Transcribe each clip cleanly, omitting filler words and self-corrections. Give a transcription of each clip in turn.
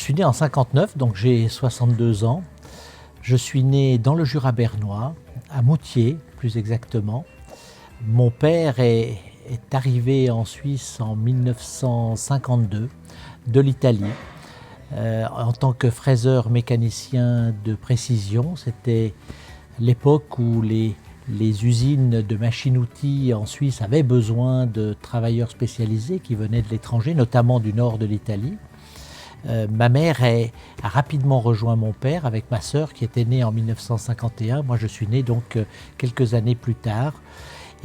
suis né en 59, donc j'ai 62 ans. Je suis né dans le Jura bernois, à Moutier plus exactement. Mon père est arrivé en Suisse en 1952 de l'Italie en tant que fraiseur mécanicien de précision. C'était l'époque où les usines de machines-outils en Suisse avaient besoin de travailleurs spécialisés qui venaient de l'étranger, notamment du nord de l'Italie. Ma mère a rapidement rejoint mon père avec ma sœur qui était née en 1951. Moi, je suis né donc quelques années plus tard.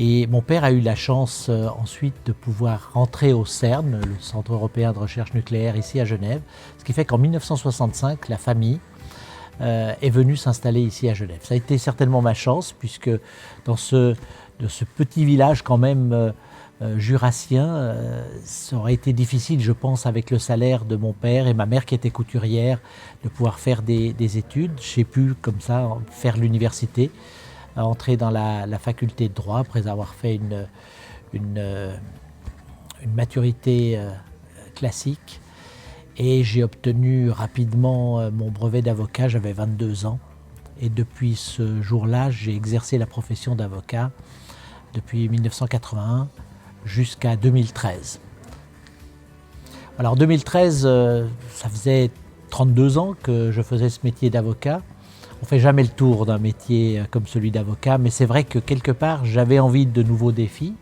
Et mon père a eu la chance ensuite de pouvoir rentrer au CERN, le Centre européen de recherche nucléaire ici à Genève. Ce qui fait qu'en 1965, la famille est venue s'installer ici à Genève. Ça a été certainement ma chance puisque de ce petit village quand même jurassien, ça aurait été difficile, je pense, avec le salaire de mon père et ma mère qui était couturière, de pouvoir faire des études. J'ai pu, comme ça, faire l'université, entrer dans la faculté de droit après avoir fait une maturité classique. Et j'ai obtenu rapidement mon brevet d'avocat, j'avais 22 ans. Et depuis ce jour-là, j'ai exercé la profession d'avocat depuis 1981 jusqu'à 2013. Alors en 2013, ça faisait 32 ans que je faisais ce métier d'avocat. On ne fait jamais le tour d'un métier comme celui d'avocat, mais c'est vrai que quelque part, j'avais envie de nouveaux défis.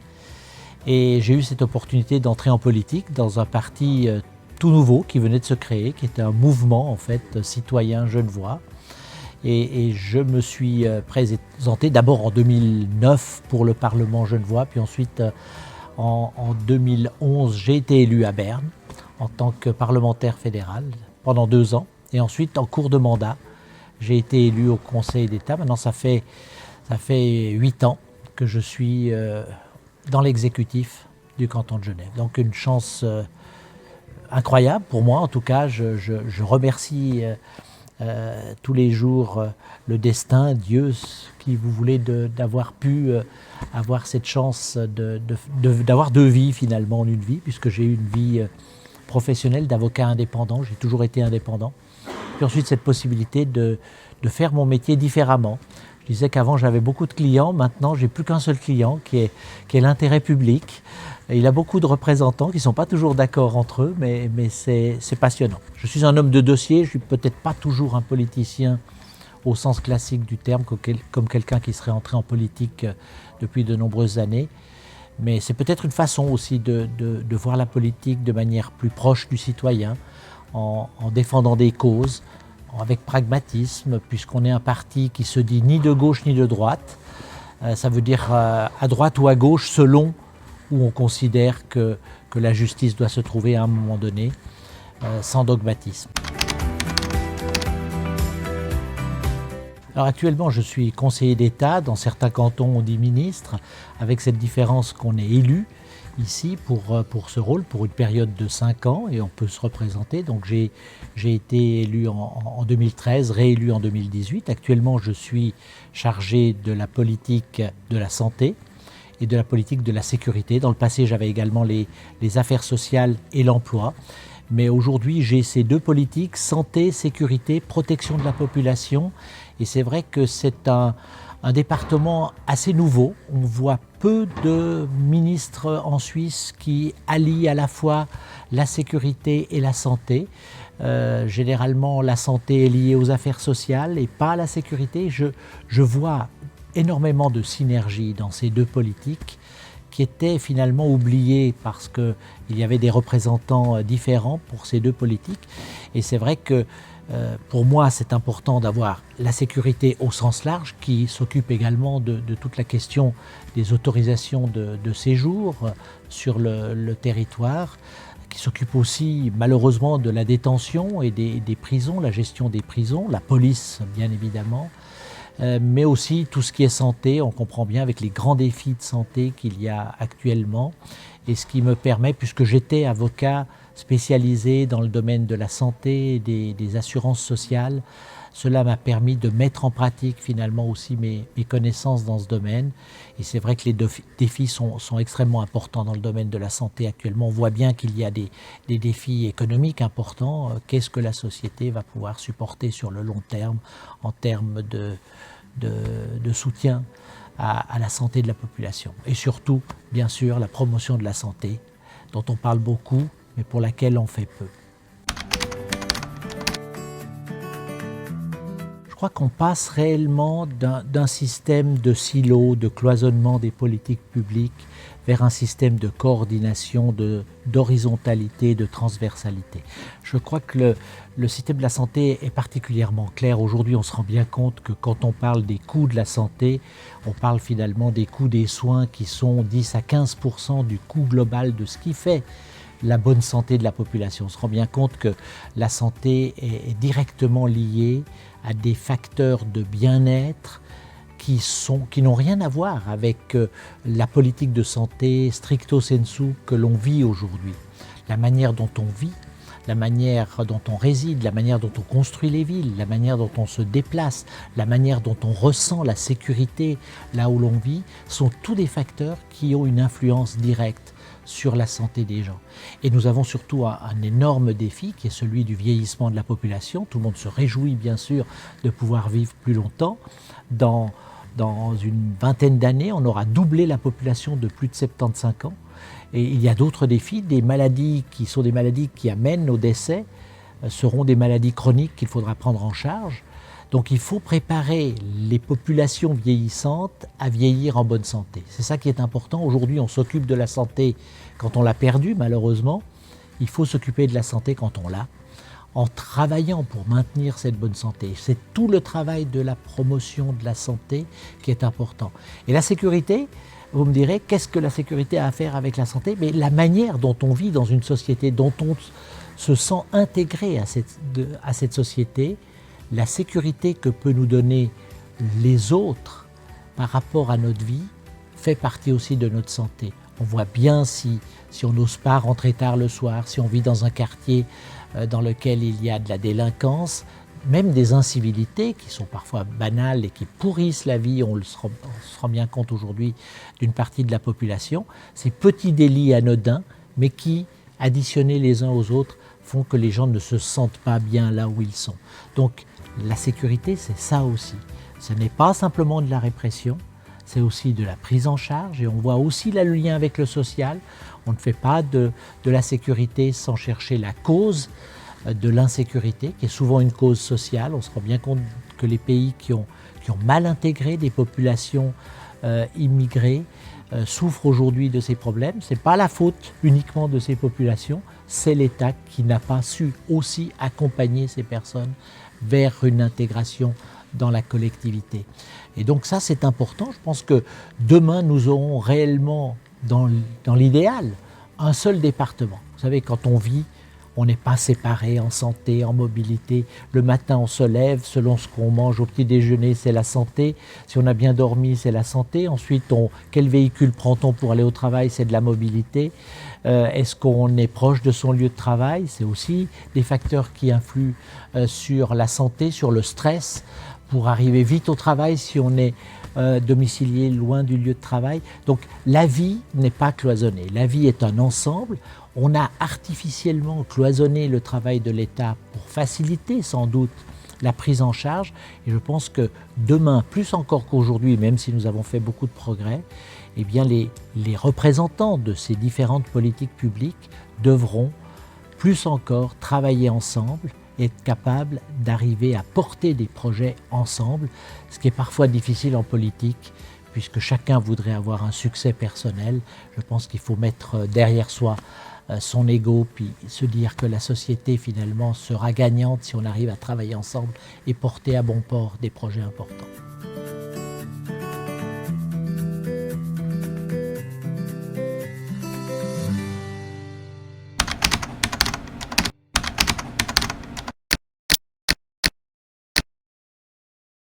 Et j'ai eu cette opportunité d'entrer en politique dans un parti tout nouveau qui venait de se créer, qui était un mouvement en fait citoyen genevois. Et je me suis présenté d'abord en 2009 pour le Parlement genevois, puis ensuite en 2011, j'ai été élu à Berne en tant que parlementaire fédéral pendant 2 ans. Et ensuite, en cours de mandat, j'ai été élu au Conseil d'État. Maintenant, ça fait 8 ans que je suis dans l'exécutif du canton de Genève. Donc une chance incroyable pour moi. En tout cas, je remercie tous les jours le destin, Dieu, qui vous voulez d'avoir pu avoir cette chance d'avoir 2 vies finalement en une vie, puisque j'ai eu une vie professionnelle d'avocat indépendant, j'ai toujours été indépendant. Puis ensuite cette possibilité de faire mon métier différemment. Je disais qu'avant j'avais beaucoup de clients, maintenant j'ai plus qu'un seul client qui est l'intérêt public. Et il a beaucoup de représentants qui ne sont pas toujours d'accord entre eux, mais c'est passionnant. Je suis un homme de dossier, je ne suis peut-être pas toujours un politicien au sens classique du terme, comme quelqu'un qui serait entré en politique depuis de nombreuses années. Mais c'est peut-être une façon aussi de voir la politique de manière plus proche du citoyen, en défendant des causes, avec pragmatisme, puisqu'on est un parti qui se dit ni de gauche ni de droite. Ça veut dire à droite ou à gauche selon où on considère que la justice doit se trouver à un moment donné, sans dogmatisme. Alors actuellement, je suis conseiller d'État, dans certains cantons on dit ministre, avec cette différence qu'on est élu ici pour ce rôle, pour une période de 5 ans, et on peut se représenter. Donc j'ai été élu en 2013, réélu en 2018. Actuellement, je suis chargé de la politique de la santé et de la politique de la sécurité. Dans le passé, j'avais également les affaires sociales et l'emploi. Mais aujourd'hui, j'ai ces 2 politiques, santé, sécurité, protection de la population. Et c'est vrai que c'est un département assez nouveau. On voit peu de ministres en Suisse qui allient à la fois la sécurité et la santé. Généralement, la santé est liée aux affaires sociales et pas à la sécurité. Je vois énormément de synergie dans ces 2 politiques qui étaient finalement oubliées parce qu'il y avait des représentants différents pour ces 2 politiques. Et c'est vrai que pour moi, c'est important d'avoir la sécurité au sens large qui s'occupe également de toute la question des autorisations de séjour sur le territoire, qui s'occupe aussi malheureusement de la détention et des prisons, la gestion des prisons, la police bien évidemment, mais aussi tout ce qui est santé. On comprend bien avec les grands défis de santé qu'il y a actuellement, et ce qui me permet, puisque j'étais avocat spécialisé dans le domaine de la santé et des assurances sociales, Cela m'a permis de mettre en pratique finalement aussi mes connaissances dans ce domaine. Et c'est vrai que les défis sont extrêmement importants dans le domaine de la santé actuellement. On voit bien qu'il y a des défis économiques importants. Qu'est-ce que la société va pouvoir supporter sur le long terme en termes de soutien à la santé de la population. Et surtout, bien sûr, la promotion de la santé, dont on parle beaucoup, mais pour laquelle on fait peu. Je crois qu'on passe réellement d'un système de silos, de cloisonnement des politiques publiques vers un système de coordination, d'horizontalité, de transversalité. Je crois que le système de la santé est particulièrement clair. Aujourd'hui, on se rend bien compte que quand on parle des coûts de la santé, on parle finalement des coûts des soins qui sont 10 à 15% du coût global de ce qui fait la bonne santé de la population. On se rend bien compte que la santé est directement liée à des facteurs de bien-être qui n'ont rien à voir avec la politique de santé stricto sensu que l'on vit aujourd'hui. La manière dont on vit, la manière dont on réside, la manière dont on construit les villes, la manière dont on se déplace, la manière dont on ressent la sécurité là où l'on vit, sont tous des facteurs qui ont une influence directe sur la santé des gens. Et nous avons surtout un énorme défi qui est celui du vieillissement de la population. Tout le monde se réjouit bien sûr de pouvoir vivre plus longtemps. Dans une vingtaine d'années, on aura doublé la population de plus de 75 ans. Et il y a d'autres défis, des maladies qui sont des maladies qui amènent au décès, seront des maladies chroniques qu'il faudra prendre en charge. Donc il faut préparer les populations vieillissantes à vieillir en bonne santé. C'est ça qui est important. Aujourd'hui, on s'occupe de la santé quand on l'a perdue, malheureusement. Il faut s'occuper de la santé quand on l'a, en travaillant pour maintenir cette bonne santé. C'est tout le travail de la promotion de la santé qui est important. Et la sécurité, vous me direz, qu'est-ce que la sécurité a à faire avec la santé? Mais la manière dont on vit dans une société, dont on se sent intégré à cette société, la sécurité que peut nous donner les autres par rapport à notre vie fait partie aussi de notre santé. On voit bien si on n'ose pas rentrer tard le soir, si on vit dans un quartier dans lequel il y a de la délinquance, même des incivilités qui sont parfois banales et qui pourrissent la vie, on se rend bien compte aujourd'hui d'une partie de la population, ces petits délits anodins, mais qui, additionnés les uns aux autres, font que les gens ne se sentent pas bien là où ils sont. Donc la sécurité, c'est ça aussi. Ce n'est pas simplement de la répression, c'est aussi de la prise en charge et on voit aussi le lien avec le social. On ne fait pas de la sécurité sans chercher la cause de l'insécurité, qui est souvent une cause sociale. On se rend bien compte que les pays qui ont mal intégré des populations immigrées souffrent aujourd'hui de ces problèmes. Ce n'est pas la faute uniquement de ces populations, c'est l'État qui n'a pas su aussi accompagner ces personnes vers une intégration dans la collectivité. Et donc ça, c'est important. Je pense que demain, nous aurons réellement, dans l'idéal, un seul département. Vous savez, quand on vit, on n'est pas séparés en santé, en mobilité. Le matin, on se lève, selon ce qu'on mange au petit déjeuner, c'est la santé. Si on a bien dormi, c'est la santé. Ensuite, quel véhicule prend-on pour aller au travail? C'est de la mobilité. Est-ce qu'on est proche de son lieu de travail? C'est aussi des facteurs qui influent sur la santé, sur le stress, pour arriver vite au travail si on est domicilié loin du lieu de travail. Donc la vie n'est pas cloisonnée. La vie est un ensemble. On a artificiellement cloisonné le travail de l'État pour faciliter sans doute la prise en charge. Et je pense que demain, plus encore qu'aujourd'hui, même si nous avons fait beaucoup de progrès, eh bien les représentants de ces différentes politiques publiques devront plus encore travailler ensemble et être capables d'arriver à porter des projets ensemble, ce qui est parfois difficile en politique, puisque chacun voudrait avoir un succès personnel. Je pense qu'il faut mettre derrière soi son ego, puis se dire que la société finalement sera gagnante si on arrive à travailler ensemble et porter à bon port des projets importants.